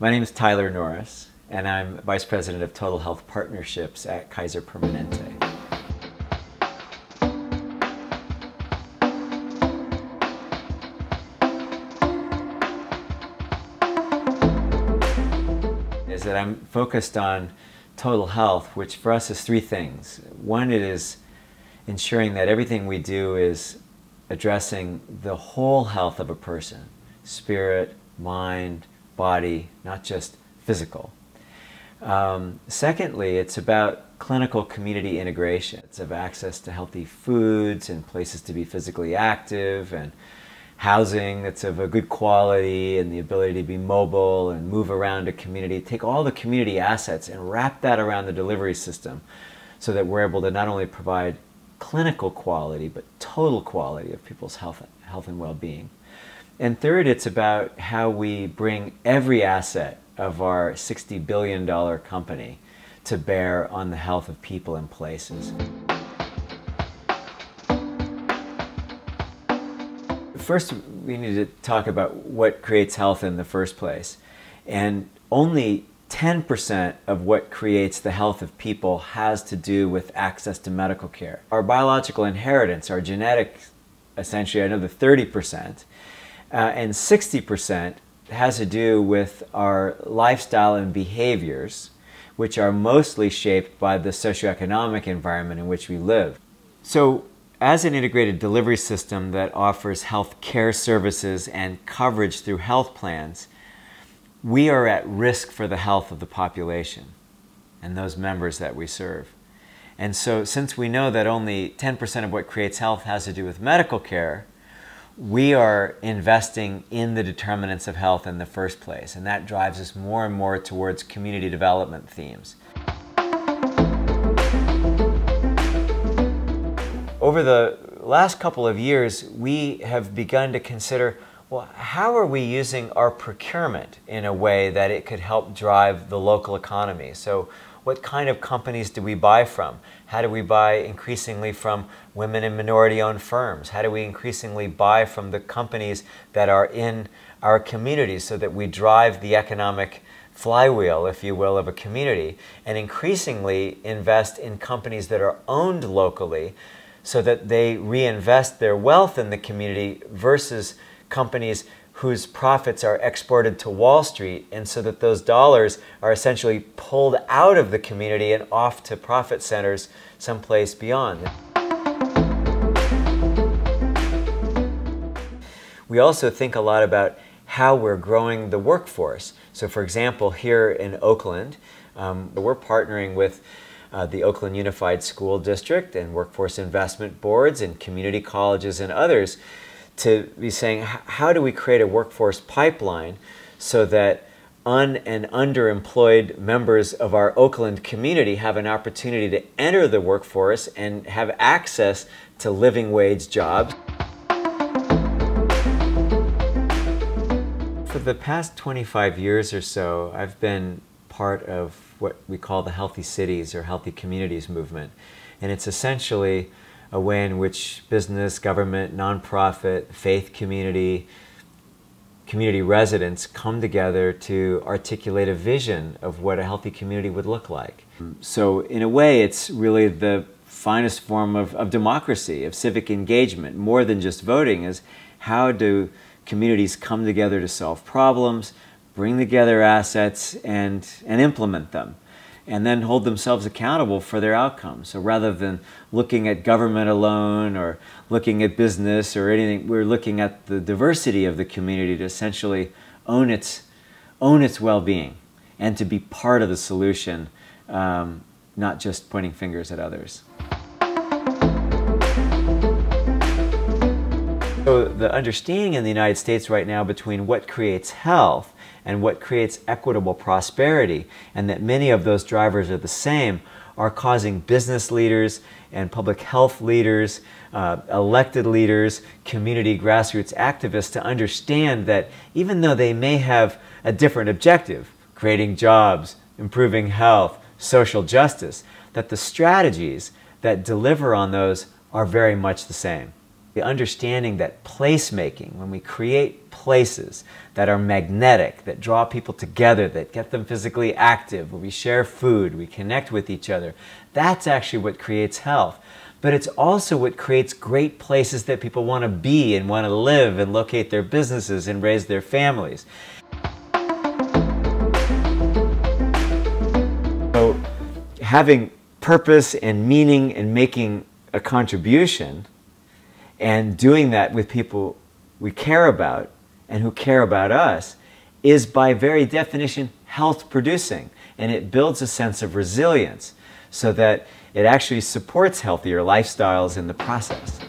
My name is Tyler Norris, and I'm Vice President of Total Health Partnerships at Kaiser Permanente. Is that I'm focused on total health, which for us is three things. One, it is ensuring that everything we do is addressing the whole health of a person, spirit, mind, body, not just physical. Secondly, it's about clinical community integration. It's of access to healthy foods and places to be physically active and housing that's of a good quality and the ability to be mobile and move around a community. Take all the community assets and wrap that around the delivery system so that we're able to not only provide clinical quality but total quality of people's health and well-being. And third, it's about how we bring every asset of our $60 billion company to bear on the health of people and places. First, we need to talk about what creates health in the first place. And only 10% of what creates the health of people has to do with access to medical care. Our biological inheritance, our genetics, essentially another 30%. And 60% has to do with our lifestyle and behaviors, which are mostly shaped by the socioeconomic environment in which we live. So, as an integrated delivery system that offers health care services and coverage through health plans, we are at risk for the health of the population and those members that we serve. And so, since we know that only 10% of what creates health has to do with medical care, we are investing in the determinants of health in the first place, and that drives us more and more towards community development themes. Over the last couple of years, we have begun to consider, well, how are we using our procurement in a way that it could help drive the local economy? So what kind of companies do we buy from? How do we buy increasingly from women and minority-owned firms? How do we increasingly buy from the companies that are in our communities so that we drive the economic flywheel, if you will, of a community, and increasingly invest in companies that are owned locally so that they reinvest their wealth in the community versus companies whose profits are exported to Wall Street, and so that those dollars are essentially pulled out of the community and off to profit centers someplace beyond. We also think a lot about how we're growing the workforce. So for example, here in Oakland, we're partnering with the Oakland Unified School District and workforce investment boards and community colleges and others to be saying, how do we create a workforce pipeline so that and underemployed members of our Oakland community have an opportunity to enter the workforce and have access to living wage jobs. For the past 25 years or so, I've been part of what we call the Healthy Cities or Healthy Communities movement. And it's essentially a way in which business, government, nonprofit, faith community, community residents come together to articulate a vision of what a healthy community would look like. So in a way, it's really the finest form of democracy, of civic engagement, more than just voting, is how do communities come together to solve problems, bring together assets, and implement them, and then hold themselves accountable for their outcomes. So rather than looking at government alone or looking at business or anything, we're looking at the diversity of the community to essentially own its well-being and to be part of the solution, not just pointing fingers at others. So the understanding in the United States right now between what creates health and what creates equitable prosperity, and that many of those drivers are the same, are causing business leaders and public health leaders, elected leaders, community grassroots activists to understand that even though they may have a different objective, creating jobs, improving health, social justice, that the strategies that deliver on those are very much the same. The understanding that placemaking, when we create places that are magnetic, that draw people together, that get them physically active, where we share food, we connect with each other, that's actually what creates health. But it's also what creates great places that people want to be and want to live and locate their businesses and raise their families. So having purpose and meaning and making a contribution and doing that with people we care about and who care about us is by very definition health producing, and it builds a sense of resilience so that it actually supports healthier lifestyles in the process.